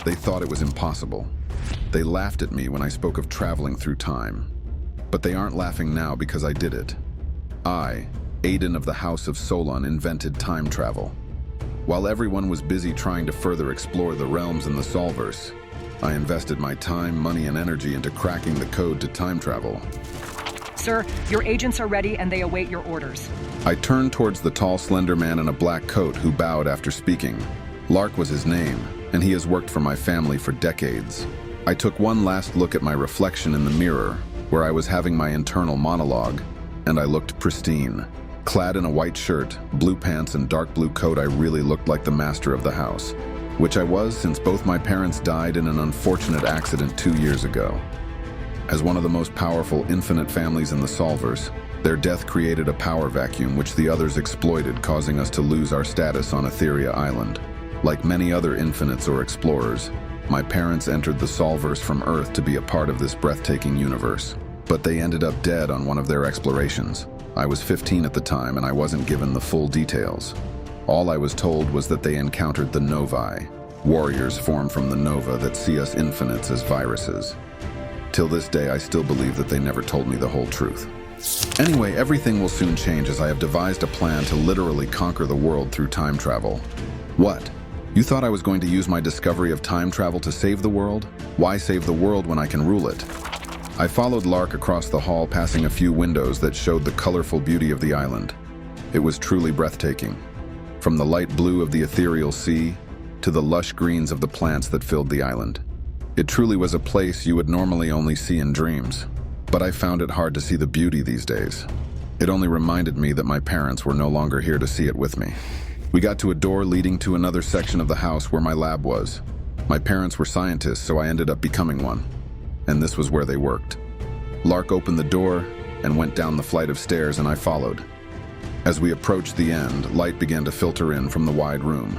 They thought it was impossible. They laughed at me when I spoke of traveling through time. But they aren't laughing now because I did it. I, Aiden of the House of Solon, invented time travel. While everyone was busy trying to further explore the realms in the Solverse, I invested my time, money, and energy into cracking the code to time travel. Sir, your agents are ready and they await your orders. I turned towards the tall, slender man in a black coat who bowed after speaking. Lark was his name, and he has worked for my family for decades. I took one last look at my reflection in the mirror, where I was having my internal monologue, and I looked pristine. Clad in a white shirt, blue pants, and dark blue coat, I really looked like the master of the house, which I was since both my parents died in an unfortunate accident 2 years ago. As one of the most powerful infinite families in the Solverse, their death created a power vacuum which the others exploited, causing us to lose our status on Etheria Island. Like many other infinites or explorers, my parents entered the Solverse from Earth to be a part of this breathtaking universe, but they ended up dead on one of their explorations. I was 15 at the time and I wasn't given the full details. All I was told was that they encountered the Novae, warriors formed from the Nova that see us infinites as viruses. Till this day, I still believe that they never told me the whole truth. Anyway, everything will soon change as I have devised a plan to literally conquer the world through time travel. What? You thought I was going to use my discovery of time travel to save the world? Why save the world when I can rule it? I followed Lark across the hall, passing a few windows that showed the colorful beauty of the island. It was truly breathtaking. From the light blue of the ethereal sea to the lush greens of the plants that filled the island. It truly was a place you would normally only see in dreams. But I found it hard to see the beauty these days. It only reminded me that my parents were no longer here to see it with me. We got to a door leading to another section of the house where my lab was. My parents were scientists, so I ended up becoming one. And this was where they worked. Lark opened the door and went down the flight of stairs, and I followed. As we approached the end, light began to filter in from the wide room.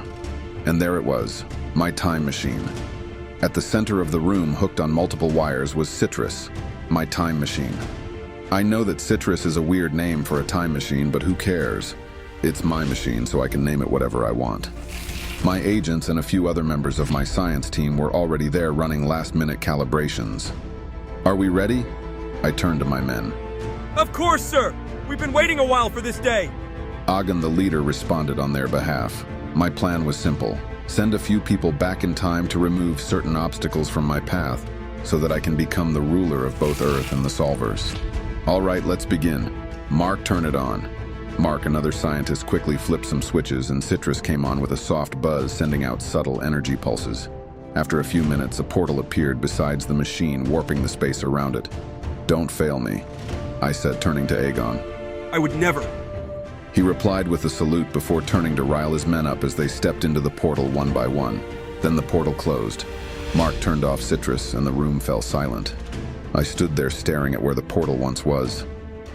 And there it was, my time machine. At the center of the room, hooked on multiple wires, was Citrus, my time machine. I know that Citrus is a weird name for a time machine, but who cares? It's my machine, so I can name it whatever I want. My agents and a few other members of my science team were already there running last-minute calibrations. Are we ready? I turned to my men. Of course, sir! We've been waiting a while for this day! Agan, the leader, responded on their behalf. My plan was simple. Send a few people back in time to remove certain obstacles from my path, so that I can become the ruler of both Earth and the Solverse. All right, let's begin. Mark, turn it on. Mark, another scientist, quickly flipped some switches, and Citrus came on with a soft buzz, sending out subtle energy pulses. After a few minutes, a portal appeared besides the machine, warping the space around it. Don't fail me, I said, turning to Aegon. I would never. He replied with a salute before turning to rile his men up as they stepped into the portal one by one. Then the portal closed. Mark turned off Citrus, and the room fell silent. I stood there staring at where the portal once was,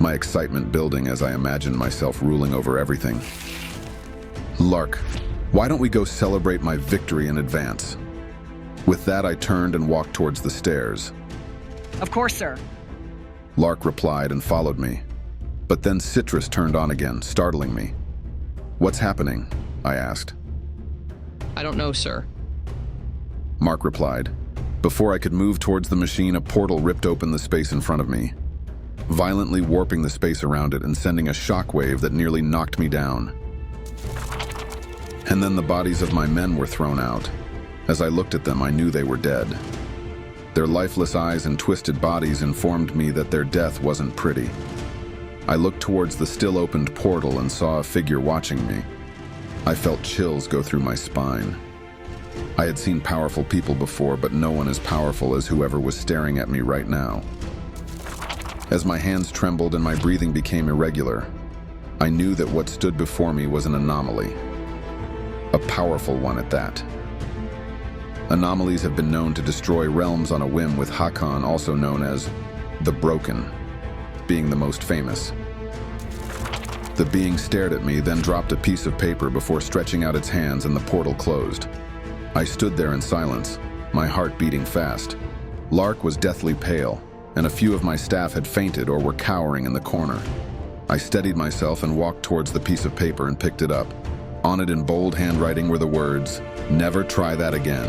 my excitement building as I imagined myself ruling over everything. Lark, why don't we go celebrate my victory in advance? With that, I turned and walked towards the stairs. Of course, sir. Lark replied and followed me. But then Citrus turned on again, startling me. What's happening? I asked. I don't know, sir. Mark replied. Before I could move towards the machine, a portal ripped open the space in front of me, violently warping the space around it and sending a shockwave that nearly knocked me down. And then the bodies of my men were thrown out. As I looked at them, I knew they were dead. Their lifeless eyes and twisted bodies informed me that their death wasn't pretty. I looked towards the still-opened portal and saw a figure watching me. I felt chills go through my spine. I had seen powerful people before, but no one as powerful as whoever was staring at me right now. As my hands trembled and my breathing became irregular, I knew that what stood before me was an anomaly. A powerful one at that. Anomalies have been known to destroy realms on a whim, with Hakan, also known as the Broken, being the most famous. The being stared at me, then dropped a piece of paper before stretching out its hands, and the portal closed. I stood there in silence, my heart beating fast. Lark was deathly pale, and a few of my staff had fainted or were cowering in the corner. I steadied myself and walked towards the piece of paper and picked it up. On it in bold handwriting were the words, "Never try that again."